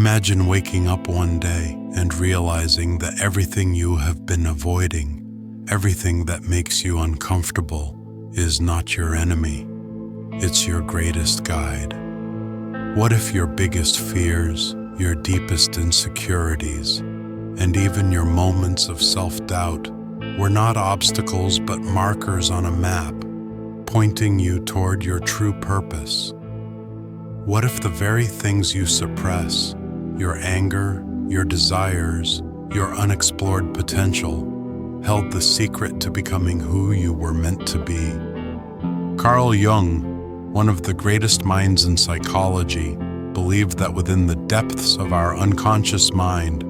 Imagine waking up one day and realizing that everything you have been avoiding, everything that makes you uncomfortable, is not your enemy. It's your greatest guide. What if your biggest fears, your deepest insecurities, and even your moments of self-doubt were not obstacles but markers on a map, pointing you toward your true purpose? What if the very things you suppress, your anger, your desires, your unexplored potential, held the secret to becoming who you were meant to be? Carl Jung, one of the greatest minds in psychology, believed that within the depths of our unconscious mind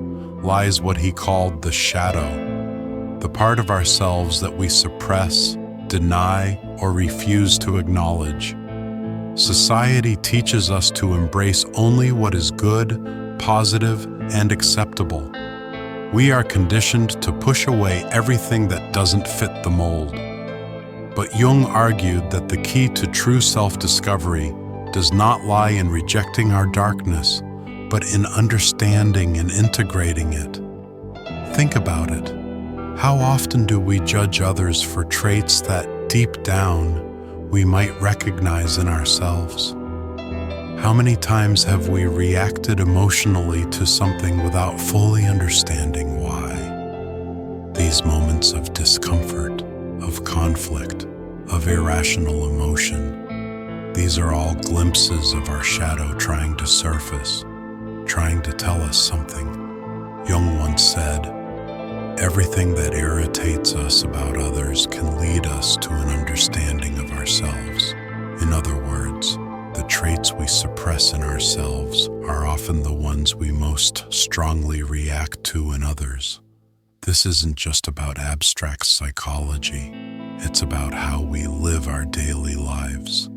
lies what he called the shadow, the part of ourselves that we suppress, deny, or refuse to acknowledge. Society teaches us to embrace only what is good, positive, and acceptable. We are conditioned to push away everything that doesn't fit the mold. But Jung argued that the key to true self-discovery does not lie in rejecting our darkness, but in understanding and integrating it. Think about it. How often do we judge others for traits that, deep down, we might recognize in ourselves? How many times have we reacted emotionally to something without fully understanding why? These moments of discomfort, of conflict, of irrational emotion, these are all glimpses of our shadow trying to surface, trying to tell us something. Jung once said, "Everything that irritates us about others can lead us to an understanding of ourselves." In other words, the traits we suppress in ourselves are often the ones we most strongly react to in others. This isn't just about abstract psychology. It's about how we live our daily lives.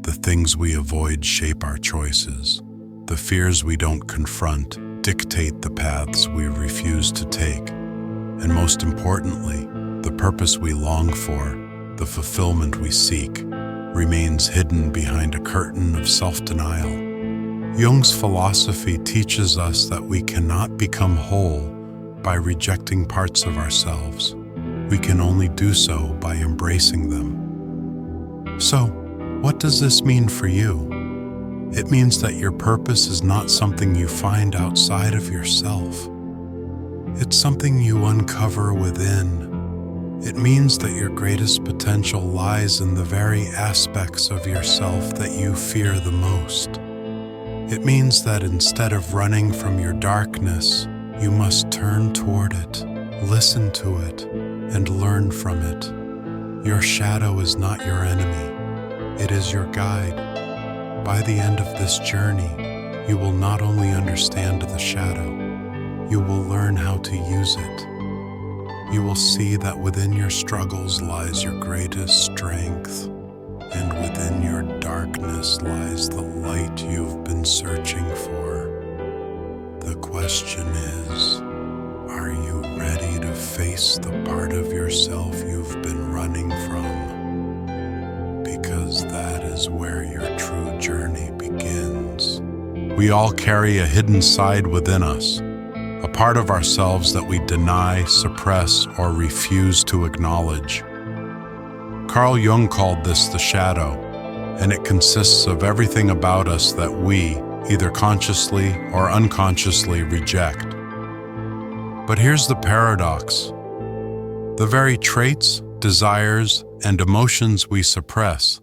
The things we avoid shape our choices. The fears we don't confront dictate the paths we refuse to take. And most importantly, the purpose we long for, the fulfillment we seek, remains hidden behind a curtain of self-denial. Jung's philosophy teaches us that we cannot become whole by rejecting parts of ourselves. We can only do so by embracing them. So, what does this mean for you? It means that your purpose is not something you find outside of yourself. It's something you uncover within. It means that your greatest potential lies in the very aspects of yourself that you fear the most. It means that instead of running from your darkness, you must turn toward it, listen to it, and learn from it. Your shadow is not your enemy. It is your guide. By the end of this journey, you will not only understand the shadow, you will learn how to use it. You will see that within your struggles lies your greatest strength, and within your darkness lies the light you've been searching for. The question is, are you ready to face the part of yourself you've been running from? Because that is where your true journey begins. We all carry a hidden side within us, a part of ourselves that we deny, suppress, or refuse to acknowledge. Carl Jung called this the shadow, and it consists of everything about us that we, either consciously or unconsciously, reject. But here's the paradox. The very traits, desires, and emotions we suppress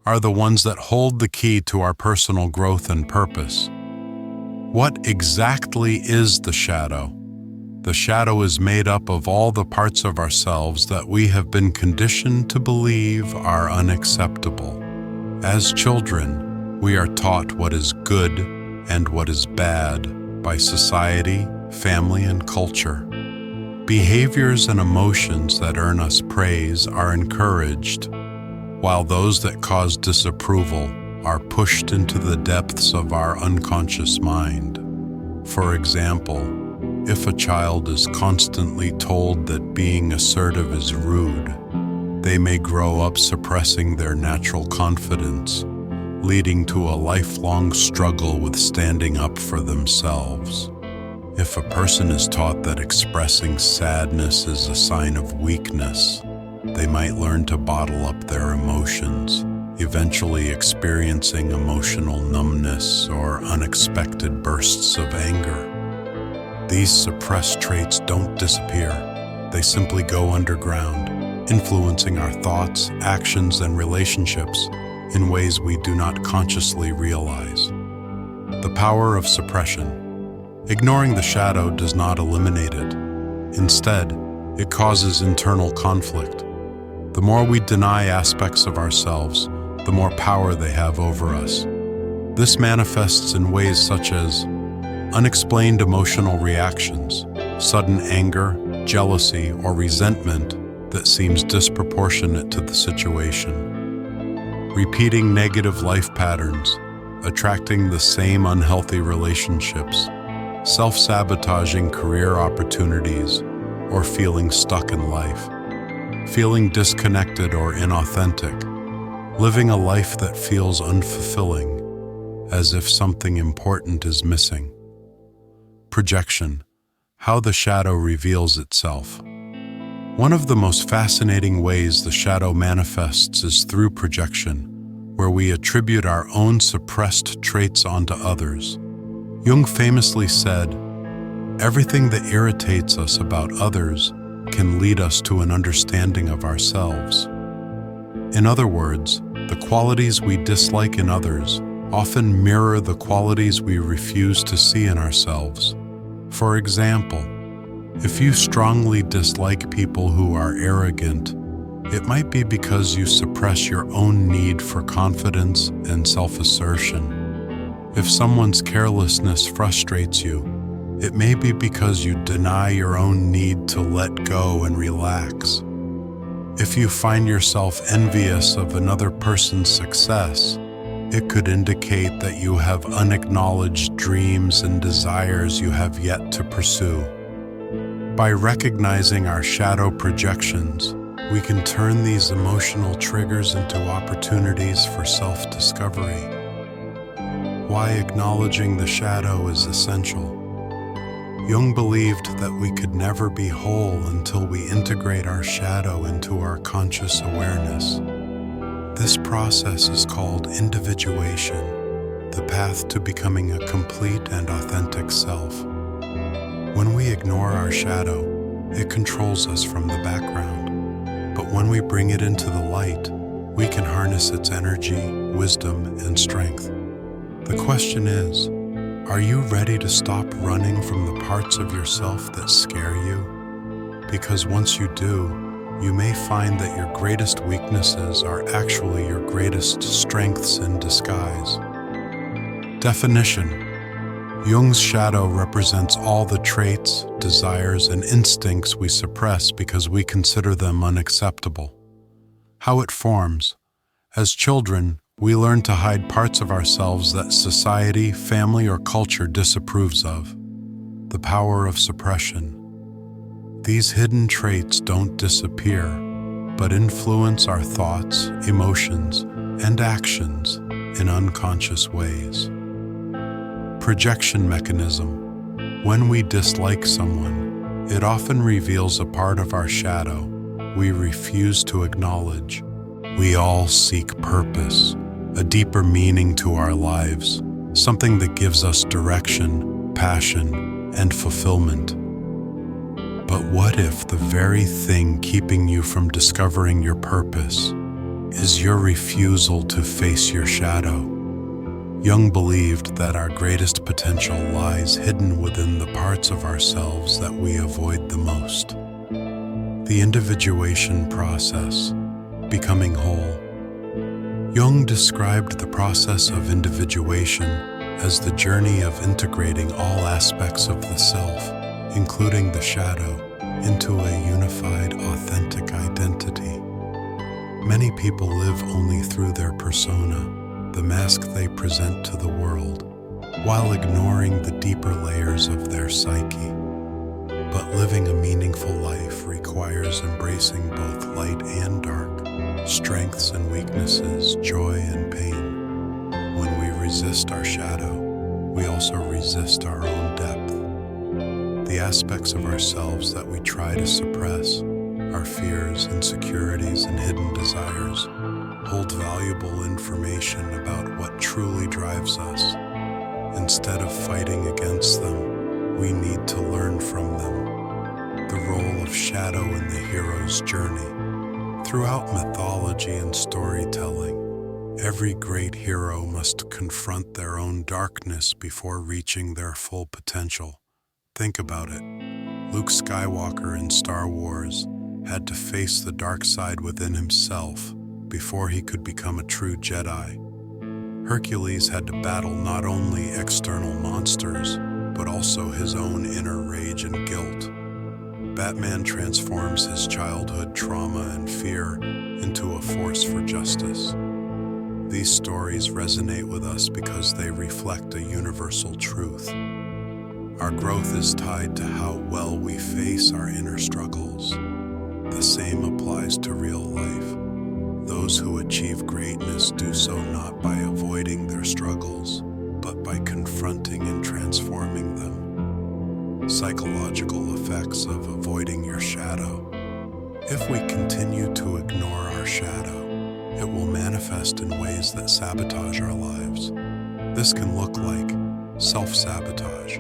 are the ones that hold the key to our personal growth and purpose. What exactly is the shadow? The shadow is made up of all the parts of ourselves that we have been conditioned to believe are unacceptable. As children, we are taught what is good and what is bad by society, family, and culture. Behaviors and emotions that earn us praise are encouraged, while those that cause disapproval are pushed into the depths of our unconscious mind. For example, if a child is constantly told that being assertive is rude, they may grow up suppressing their natural confidence, leading to a lifelong struggle with standing up for themselves. If a person is taught that expressing sadness is a sign of weakness, they might learn to bottle up their emotions, eventually experiencing emotional numbness or unexpected bursts of anger. These suppressed traits don't disappear. They simply go underground, influencing our thoughts, actions, and relationships in ways we do not consciously realize. The power of suppression. Ignoring the shadow does not eliminate it. Instead, it causes internal conflict. The more we deny aspects of ourselves, the more power they have over us. This manifests in ways such as unexplained emotional reactions, sudden anger, jealousy, or resentment that seems disproportionate to the situation. Repeating negative life patterns, attracting the same unhealthy relationships, self-sabotaging career opportunities, or feeling stuck in life. Feeling disconnected or inauthentic. Living a life that feels unfulfilling, as if something important is missing. Projection. How the shadow reveals itself. One of the most fascinating ways the shadow manifests is through projection, where we attribute our own suppressed traits onto others. Jung famously said, "Everything that irritates us about others can lead us to an understanding of ourselves." In other words, the qualities we dislike in others often mirror the qualities we refuse to see in ourselves. For example, if you strongly dislike people who are arrogant, it might be because you suppress your own need for confidence and self-assertion. If someone's carelessness frustrates you, it may be because you deny your own need to let go and relax. If you find yourself envious of another person's success, it could indicate that you have unacknowledged dreams and desires you have yet to pursue. By recognizing our shadow projections, we can turn these emotional triggers into opportunities for self-discovery. Why acknowledging the shadow is essential. Jung believed that we could never be whole until we integrate our shadow into our conscious awareness. This process is called individuation, the path to becoming a complete and authentic self. When we ignore our shadow, it controls us from the background. But when we bring it into the light, we can harness its energy, wisdom, and strength. The question is, are you ready to stop running from the parts of yourself that scare you? Because once you do, you may find that your greatest weaknesses are actually your greatest strengths in disguise. Definition. Jung's shadow represents all the traits, desires, and instincts we suppress because we consider them unacceptable. How it forms. As children, we learn to hide parts of ourselves that society, family, or culture disapproves of. The power of suppression. These hidden traits don't disappear, but influence our thoughts, emotions, and actions in unconscious ways. Projection mechanism. When we dislike someone, it often reveals a part of our shadow we refuse to acknowledge. We all seek purpose, a deeper meaning to our lives, something that gives us direction, passion, and fulfillment. But what if the very thing keeping you from discovering your purpose is your refusal to face your shadow? Jung believed that our greatest potential lies hidden within the parts of ourselves that we avoid the most. The individuation process, becoming whole. Jung described the process of individuation as the journey of integrating all aspects of the self, including the shadow, into a unified, authentic identity. Many people live only through their persona, the mask they present to the world, while ignoring the deeper layers of their psyche. But living a meaningful life requires embracing both light and dark, strengths and weaknesses, joy and pain. resist our shadow, we also resist our own depth. The aspects of ourselves that we try to suppress, our fears, insecurities, and hidden desires, hold valuable information about what truly drives us. Instead of fighting against them, we need to learn from them. The role of shadow in the hero's journey. Throughout mythology and storytelling, every great hero must confront their own darkness before reaching their full potential. Think about it. Luke Skywalker in Star Wars had to face the dark side within himself before he could become a true Jedi. Hercules had to battle not only external monsters, but also his own inner rage and guilt. Batman transforms his childhood trauma and fear into a force for justice. These stories resonate with us because they reflect a universal truth. Our growth is tied to how well we face our inner struggles. The same applies to real life. Those who achieve greatness do so not by avoiding their struggles, but by confronting and transforming them. Psychological effects of avoiding your shadow. If we continue to ignore our shadow, it will manifest in ways that sabotage our lives. This can look like self-sabotage,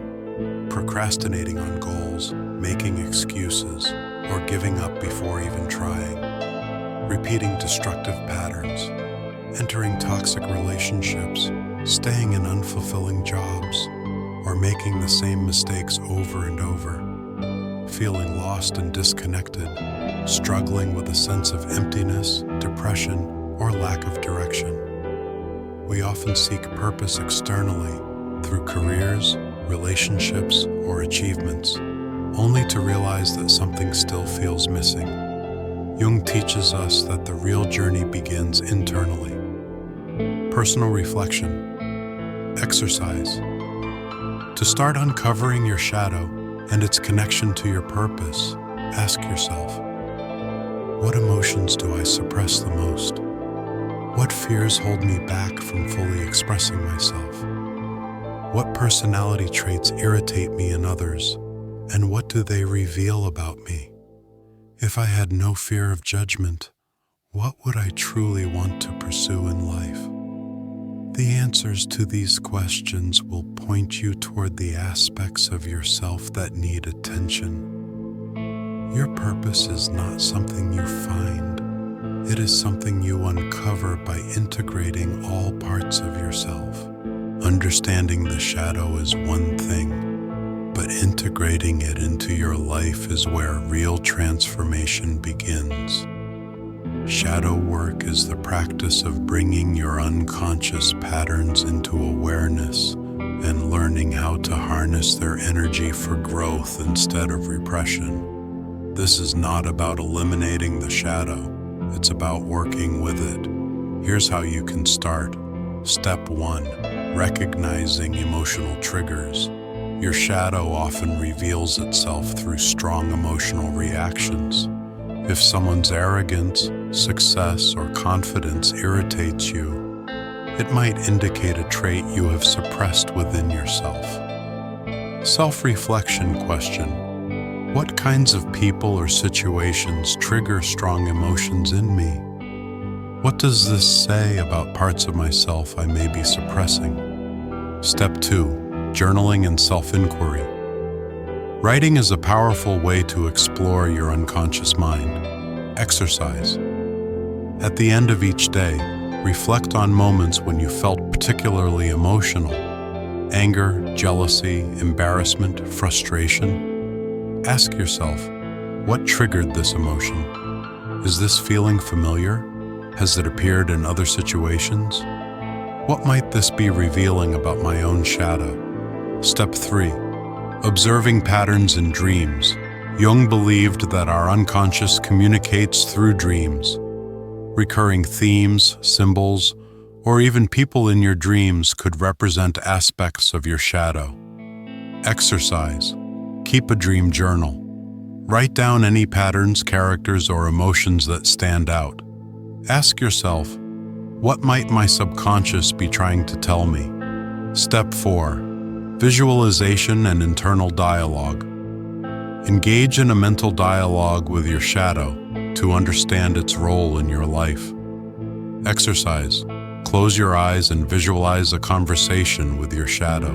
procrastinating on goals, making excuses, or giving up before even trying, repeating destructive patterns, entering toxic relationships, staying in unfulfilling jobs, or making the same mistakes over and over, feeling lost and disconnected, struggling with a sense of emptiness, depression, or lack of direction. We often seek purpose externally through careers, relationships, or achievements, only to realize that something still feels missing. Jung teaches us that the real journey begins internally. Personal reflection. Exercise. To start uncovering your shadow and its connection to your purpose, ask yourself, what emotions do I suppress the most? What fears hold me back from fully expressing myself? What personality traits irritate me in others, and what do they reveal about me? If I had no fear of judgment, what would I truly want to pursue in life? The answers to these questions will point you toward the aspects of yourself that need attention. Your purpose is not something you find. It is something you uncover by integrating all parts of yourself. Understanding the shadow is one thing, but integrating it into your life is where real transformation begins. Shadow work is the practice of bringing your unconscious patterns into awareness and learning how to harness their energy for growth instead of repression. This is not about eliminating the shadow, it's about working with it. Here's how you can start. Step 1. Recognizing emotional triggers. Your shadow often reveals itself through strong emotional reactions. If someone's arrogance, success, or confidence irritates you, it might indicate a trait you have suppressed within yourself. Self-reflection question. What kinds of people or situations trigger strong emotions in me? What does this say about parts of myself I may be suppressing? Step 2. Journaling and self-inquiry. Writing is a powerful way to explore your unconscious mind. Exercise. At the end of each day, reflect on moments when you felt particularly emotional. Anger, jealousy, embarrassment, frustration. Ask yourself, what triggered this emotion? Is this feeling familiar? Has it appeared in other situations? What might this be revealing about my own shadow? Step 3. Observing patterns in dreams. Jung believed that our unconscious communicates through dreams. Recurring themes, symbols, or even people in your dreams could represent aspects of your shadow. Exercise. Keep a dream journal. Write down any patterns, characters, or emotions that stand out. Ask yourself, what might my subconscious be trying to tell me? Step 4. Visualization and internal dialogue. Engage in a mental dialogue with your shadow to understand its role in your life. Exercise. Close your eyes and visualize a conversation with your shadow.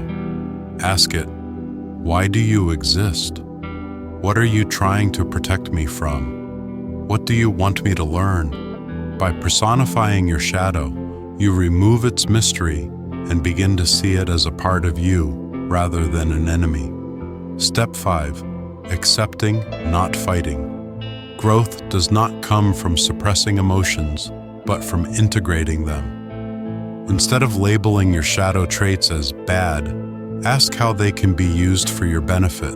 Ask it, why do you exist? What are you trying to protect me from? What do you want me to learn? By personifying your shadow, you remove its mystery and begin to see it as a part of you rather than an enemy. Step 5. Accepting, not fighting. Growth does not come from suppressing emotions, but from integrating them. Instead of labeling your shadow traits as bad, ask how they can be used for your benefit.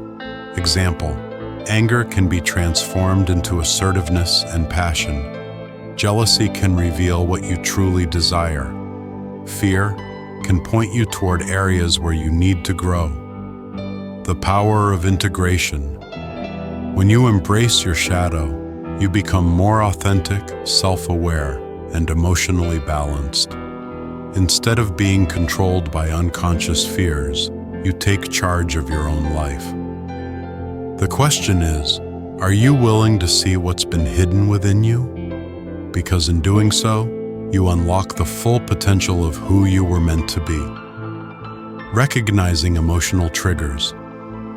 Example, anger can be transformed into assertiveness and passion. Jealousy can reveal what you truly desire. Fear can point you toward areas where you need to grow. The power of integration. When you embrace your shadow, you become more authentic, self-aware, and emotionally balanced. Instead of being controlled by unconscious fears, you take charge of your own life. The question is, are you willing to see what's been hidden within you? Because in doing so, you unlock the full potential of who you were meant to be. Recognizing emotional triggers.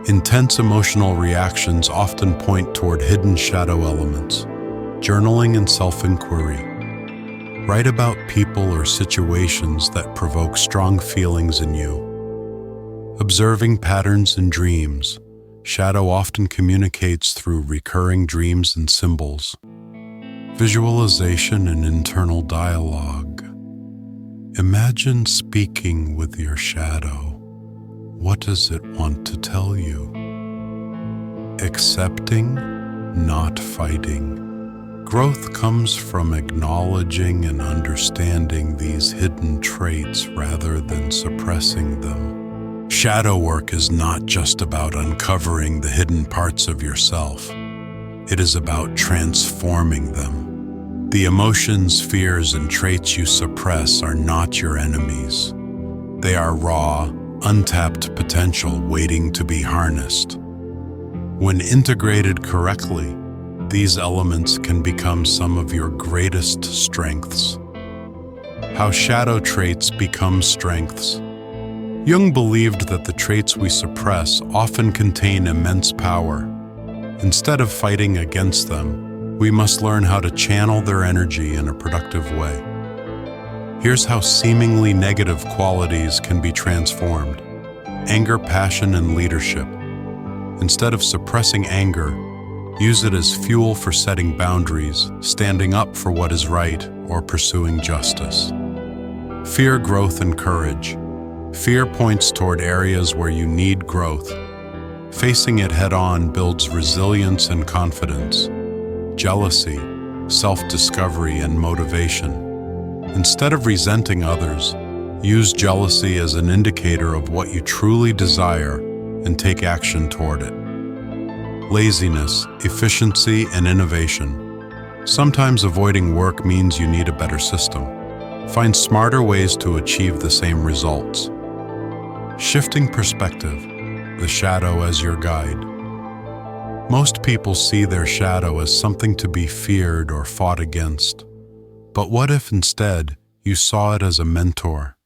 Intense emotional reactions often point toward hidden shadow elements. Journaling and self-inquiry. Write about people or situations that provoke strong feelings in you. Observing patterns in dreams. Shadow often communicates through recurring dreams and symbols. Visualization and internal dialogue. Imagine speaking with your shadow. What does it want to tell you? Accepting, not fighting. Growth comes from acknowledging and understanding these hidden traits rather than suppressing them. Shadow work is not just about uncovering the hidden parts of yourself. It is about transforming them. The emotions, fears, and traits you suppress are not your enemies. They are raw, untapped potential waiting to be harnessed. When integrated correctly, these elements can become some of your greatest strengths. How shadow traits become strengths. Jung believed that the traits we suppress often contain immense power. Instead of fighting against them, we must learn how to channel their energy in a productive way. Here's how seemingly negative qualities can be transformed. Anger, passion, and leadership. Instead of suppressing anger, use it as fuel for setting boundaries, standing up for what is right, or pursuing justice. Fear, growth, and courage. Fear points toward areas where you need growth. Facing it head-on builds resilience and confidence. Jealousy, self-discovery, and motivation. Instead of resenting others, use jealousy as an indicator of what you truly desire and take action toward it. Laziness, efficiency, and innovation. Sometimes avoiding work means you need a better system. Find smarter ways to achieve the same results. Shifting perspective, the shadow as your guide. Most people see their shadow as something to be feared or fought against. But what if instead you saw it as a mentor?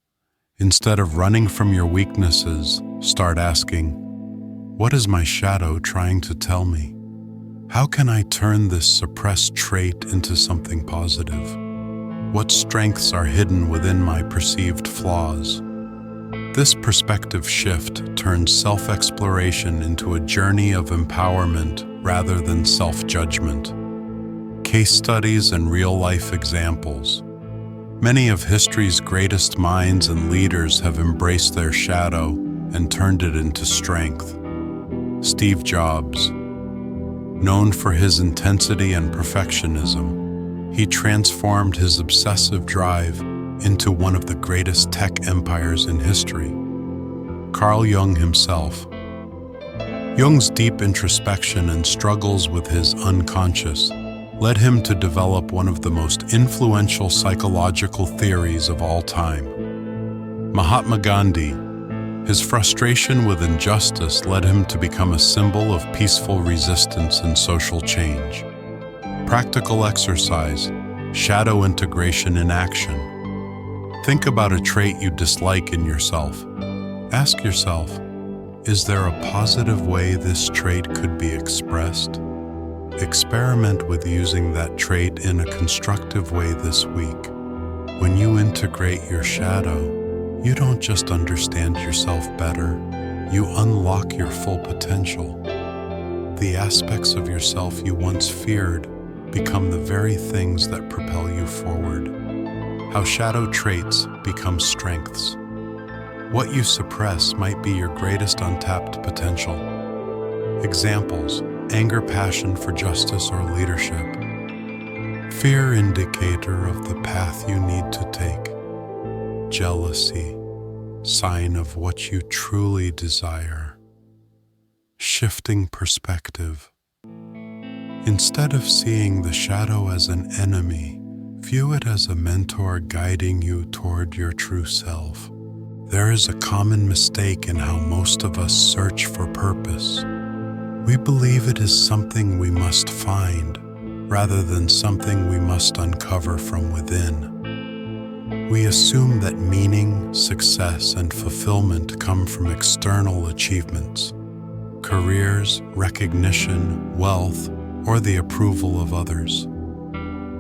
Instead of running from your weaknesses, start asking, what is my shadow trying to tell me? How can I turn this suppressed trait into something positive? What strengths are hidden within my perceived flaws? This perspective shift turns self-exploration into a journey of empowerment rather than self-judgment. Case studies and real-life examples. Many of history's greatest minds and leaders have embraced their shadow and turned it into strength. Steve Jobs. Known for his intensity and perfectionism, he transformed his obsessive drive into one of the greatest tech empires in history. Carl Jung himself. Jung's deep introspection and struggles with his unconscious led him to develop one of the most influential psychological theories of all time. Mahatma Gandhi, His frustration with injustice led him to become a symbol of peaceful resistance and social change. Practical exercise, shadow integration in action. Think about a trait you dislike in yourself. Ask yourself, is there a positive way this trait could be expressed? Experiment with using that trait in a constructive way this week. When you integrate your shadow, you don't just understand yourself better, you unlock your full potential. The aspects of yourself you once feared become the very things that propel you forward. How shadow traits become strengths. What you suppress might be your greatest untapped potential. Examples: anger, passion for justice or leadership. Fear, indicator of the path you need to take. Jealousy, sign of what you truly desire. Shifting perspective. Instead of seeing the shadow as an enemy, view it as a mentor guiding you toward your true self. There is a common mistake in how most of us search for purpose. We believe it is something we must find, rather than something we must uncover from within. We assume that meaning, success, and fulfillment come from external achievements, careers, recognition, wealth, or the approval of others.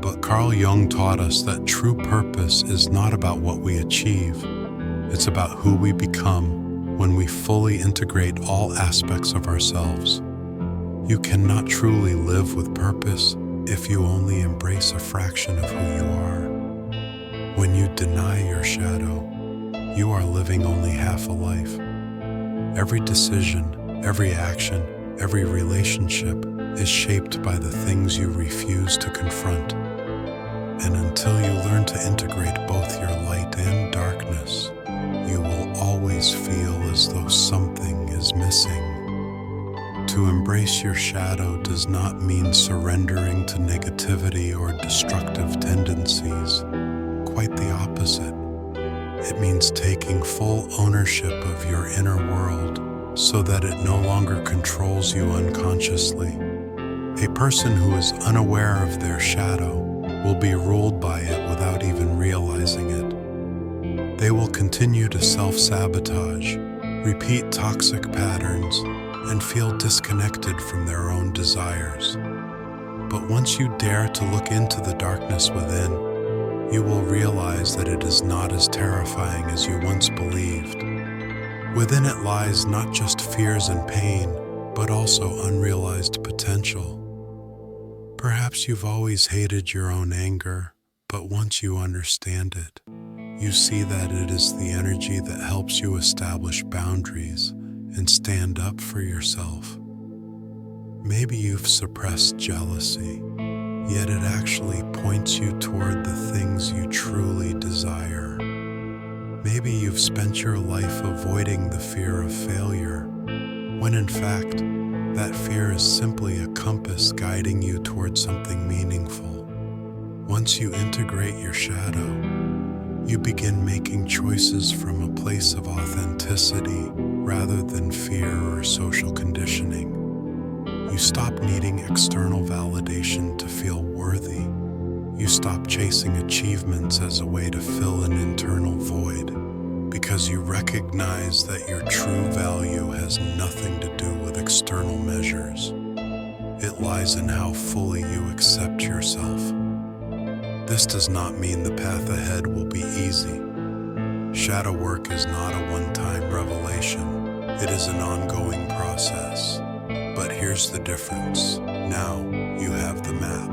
But Carl Jung taught us that true purpose is not about what we achieve. It's about who we become when we fully integrate all aspects of ourselves. You cannot truly live with purpose if you only embrace a fraction of who you are. When you deny your shadow, you are living only half a life. Every decision, every action, every relationship is shaped by the things you refuse to confront. And until you learn to integrate both your light and darkness, you will always feel as though something is missing. To embrace your shadow does not mean surrendering to negativity or destructive tendencies. Quite the opposite. It means taking full ownership of your inner world so that it no longer controls you unconsciously. A person who is unaware of their shadow will be ruled by it without even realizing it. They will continue to self-sabotage, repeat toxic patterns, and feel disconnected from their own desires. But once you dare to look into the darkness within, you will realize that it is not as terrifying as you once believed. Within it lies not just fears and pain, but also unrealized potential. Perhaps you've always hated your own anger, but once you understand it, you see that it is the energy that helps you establish boundaries and stand up for yourself. Maybe you've suppressed jealousy, yet it actually points you toward the things you truly desire. Maybe you've spent your life avoiding the fear of failure, when in fact, that fear is simply a compass guiding you toward something meaningful. Once you integrate your shadow, you begin making choices from a place of authenticity rather than fear or social conditioning. You stop needing external validation to feel worthy. You stop chasing achievements as a way to fill an internal void, because you recognize that your true value has nothing to do with external measures. It lies in how fully you accept yourself. This does not mean the path ahead will be easy. Shadow work is not a one-time revelation. It is an ongoing process. But here's the difference. Now you have the map.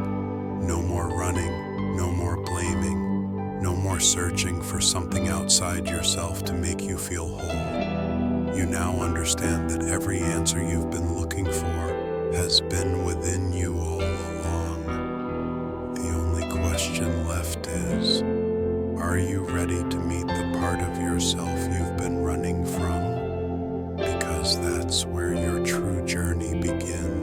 No more running, no more blaming, no more searching for something outside yourself to make you feel whole. You now understand that every answer you've been looking for has been within you all along. The only question left is, are you ready to meet the part of yourself you've been running from? Because that's where your true journey begins.